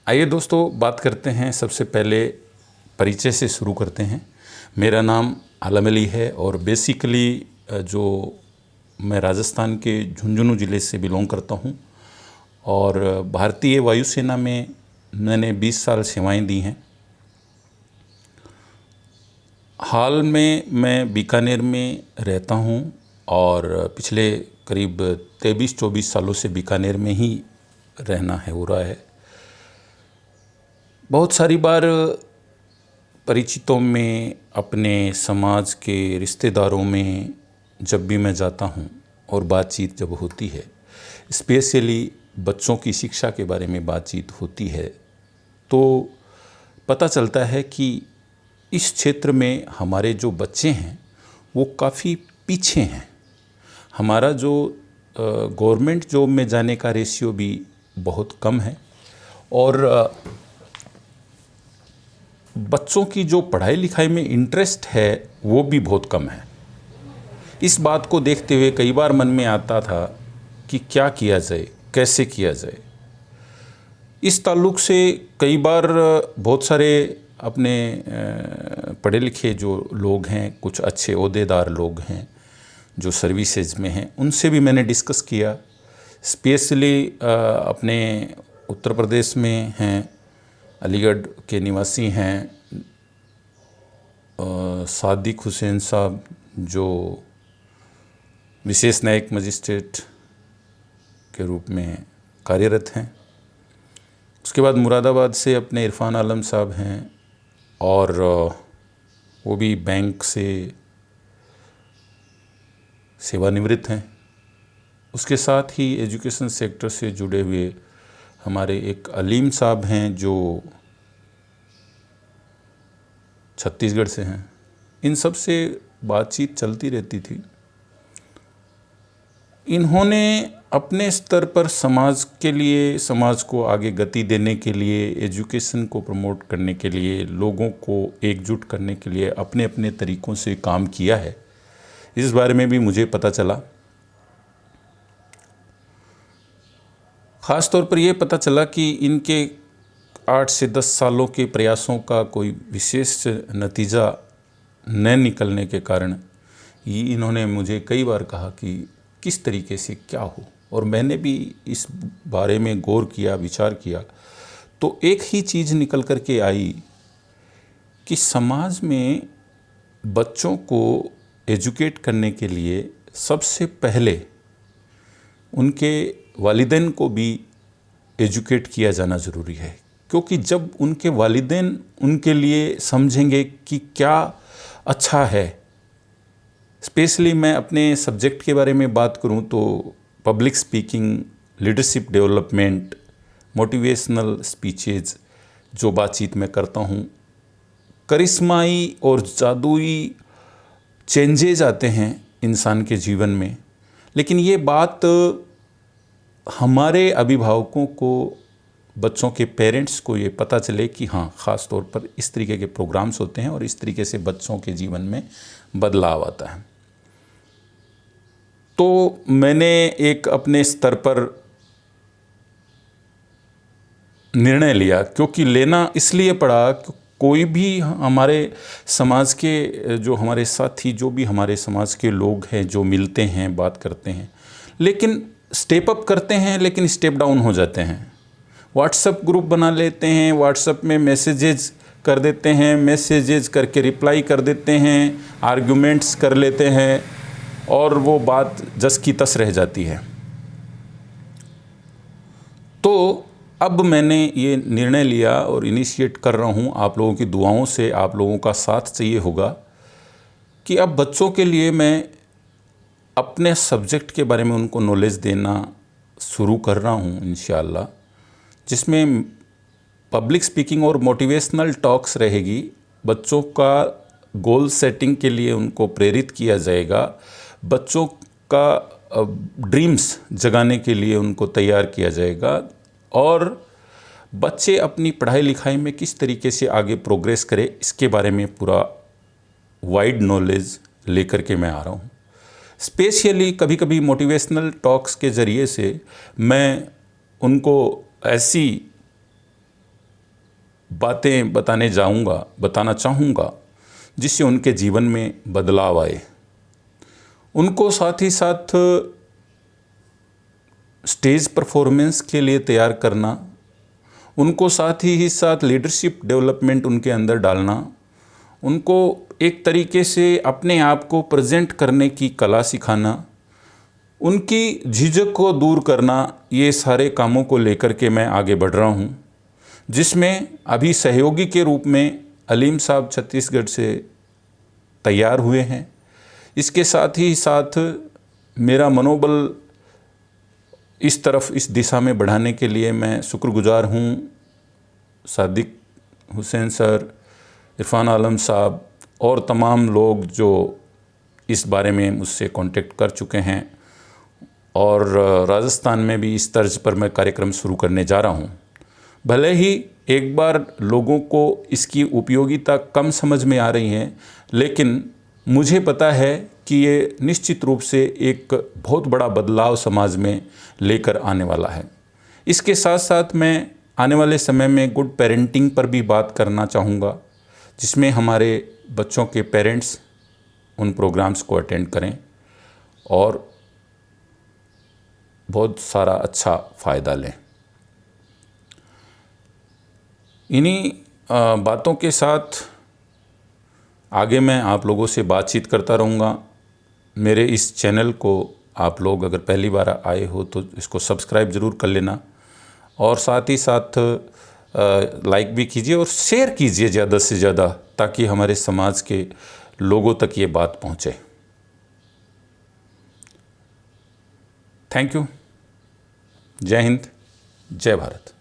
आइए दोस्तों बात करते हैं। सबसे पहले परिचय से शुरू करते हैं। मेरा नाम आलम अली है और बेसिकली जो मैं राजस्थान के झुंझुनू ज़िले से बिलोंग करता हूं और भारतीय वायुसेना में मैंने 20 साल सेवाएं दी हैं। हाल में मैं बीकानेर में रहता हूं और पिछले करीब 23-24 सालों से बीकानेर में ही रहना हो रहा है। बहुत सारी बार परिचितों में, अपने समाज के रिश्तेदारों में जब भी मैं जाता हूँ और बातचीत जब होती है, स्पेशली बच्चों की शिक्षा के बारे में बातचीत होती है, तो पता चलता है कि इस क्षेत्र में हमारे जो बच्चे हैं वो काफ़ी पीछे हैं। हमारा जो गवर्नमेंट जॉब में जाने का रेशियो भी बहुत कम है और बच्चों की जो पढ़ाई लिखाई में इंटरेस्ट है वो भी बहुत कम है। इस बात को देखते हुए कई बार मन में आता था कि क्या किया जाए, कैसे किया जाए। इस ताल्लुक से कई बार बहुत सारे अपने पढ़े लिखे जो लोग हैं, कुछ अच्छे ओहदेदार लोग हैं जो सर्विसेज में हैं, उनसे भी मैंने डिस्कस किया। स्पेशली अपने उत्तर प्रदेश में हैं, अलीगढ़ के निवासी हैं सादिक हुसैन साहब, जो विशेष न्यायिक मजिस्ट्रेट के रूप में कार्यरत हैं। उसके बाद मुरादाबाद से अपने इरफान आलम साहब हैं और वो भी बैंक से सेवानिवृत्त हैं। उसके साथ ही एजुकेशन सेक्टर से जुड़े हुए हमारे एक अलीम साहब हैं जो छत्तीसगढ़ से हैं। इन सब से बातचीत चलती रहती थी। इन्होंने अपने स्तर पर समाज के लिए, समाज को आगे गति देने के लिए, एजुकेशन को प्रमोट करने के लिए, लोगों को एकजुट करने के लिए अपने अपने तरीक़ों से काम किया है। इस बारे में भी मुझे पता चला। ख़ास तौर पर यह पता चला कि इनके 8 से 10 सालों के प्रयासों का कोई विशेष नतीजा न निकलने के कारण ये इन्होंने मुझे कई बार कहा कि किस तरीके से क्या हो, और मैंने भी इस बारे में गौर किया, विचार किया, तो एक ही चीज़ निकल कर के आई कि समाज में बच्चों को एजुकेट करने के लिए सबसे पहले उनके वालिदैन को भी एजुकेट किया जाना ज़रूरी है। क्योंकि जब उनके वालिदैन उनके लिए समझेंगे कि क्या अच्छा है, स्पेशली मैं अपने सब्जेक्ट के बारे में बात करूं तो public speaking, leadership development, motivational speeches जो बातचीत में करता हूं, करिश्माई और जादुई चेंजेज आते हैं इंसान के जीवन में। लेकिन ये बात हमारे अभिभावकों को, बच्चों के पेरेंट्स को ये पता चले कि हाँ, ख़ास तौर पर इस तरीके के प्रोग्राम्स होते हैं और इस तरीके से बच्चों के जीवन में बदलाव आता है। तो मैंने एक अपने स्तर पर निर्णय लिया, क्योंकि लेना इसलिए पड़ा कि कोई भी हमारे समाज के, जो हमारे साथी, जो भी हमारे समाज के लोग हैं, जो मिलते हैं, बात करते हैं, लेकिन स्टेप अप करते हैं लेकिन स्टेप डाउन हो जाते हैं। व्हाट्सएप ग्रुप बना लेते हैं, व्हाट्सएप में मैसेजेस कर देते हैं, मैसेजेस करके रिप्लाई कर देते हैं, आर्गुमेंट्स कर लेते हैं और वो बात जस की तस रह जाती है। तो अब मैंने ये निर्णय लिया और इनिशिएट कर रहा हूँ, आप लोगों की दुआओं से, आप लोगों का साथ चाहिए होगा, कि अब बच्चों के लिए मैं अपने सब्जेक्ट के बारे में उनको नॉलेज देना शुरू कर रहा हूँ इंशाअल्लाह, जिसमें पब्लिक स्पीकिंग और मोटिवेशनल टॉक्स रहेगी। बच्चों का गोल सेटिंग के लिए उनको प्रेरित किया जाएगा, बच्चों का ड्रीम्स जगाने के लिए उनको तैयार किया जाएगा और बच्चे अपनी पढ़ाई लिखाई में किस तरीके से आगे प्रोग्रेस करें, इसके बारे में पूरा वाइड नॉलेज लेकर के मैं आ रहा हूँ। स्पेशली कभी कभी मोटिवेशनल टॉक्स के ज़रिए से मैं उनको ऐसी बातें बताना चाहूँगा जिससे उनके जीवन में बदलाव आए। उनको साथ ही साथ स्टेज परफॉर्मेंस के लिए तैयार करना, उनको साथ ही साथ लीडरशिप डेवलपमेंट उनके अंदर डालना, उनको एक तरीके से अपने आप को प्रेजेंट करने की कला सिखाना, उनकी झिझक को दूर करना, ये सारे कामों को लेकर के मैं आगे बढ़ रहा हूँ, जिसमें अभी सहयोगी के रूप में अलीम साहब छत्तीसगढ़ से तैयार हुए हैं। इसके साथ ही साथ मेरा मनोबल इस दिशा में बढ़ाने के लिए मैं शुक्रगुजार हूँ सादिक हुसैन सर, इरफान आलम साहब और तमाम लोग जो इस बारे में मुझसे कांटेक्ट कर चुके हैं, और राजस्थान में भी इस तर्ज पर मैं कार्यक्रम शुरू करने जा रहा हूँ। भले ही एक बार लोगों को इसकी उपयोगिता कम समझ में आ रही है, लेकिन मुझे पता है कि ये निश्चित रूप से एक बहुत बड़ा बदलाव समाज में लेकर आने वाला है। इसके साथ साथ मैं आने वाले समय में गुड पेरेंटिंग पर भी बात करना चाहूँगा, जिसमें हमारे बच्चों के पेरेंट्स उन प्रोग्राम्स को अटेंड करें और बहुत सारा अच्छा फ़ायदा लें। इन्हीं बातों के साथ आगे मैं आप लोगों से बातचीत करता रहूँगा। मेरे इस चैनल को आप लोग अगर पहली बार आए हो तो इसको सब्सक्राइब ज़रूर कर लेना, और साथ ही साथ लाइक भी कीजिए और शेयर कीजिए ज़्यादा से ज़्यादा, ताकि हमारे समाज के लोगों तक ये बात पहुँचे। Thank you. जय हिंद, जय भारत।